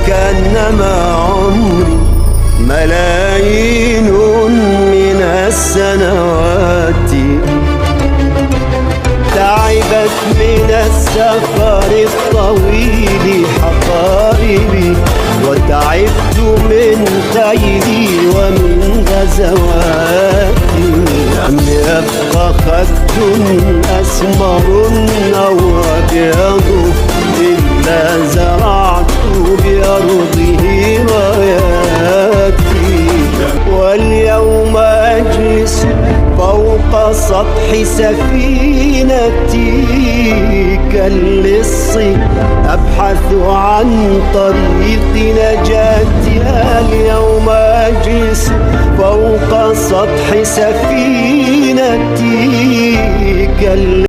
كأنما عمري ملايين من السنوات. تعبت من السفر الطويل حقائبي، وتعبت من خيلي ومن غزواتي. لم يبق خد أسمر أو أبيض إلا زرعت بأرضه راياتي. واليوم أجلس فوق سطح سفينتي كاللص أبحث عن طريق نجاتي. اليوم أجلس فوق سطح سفينتي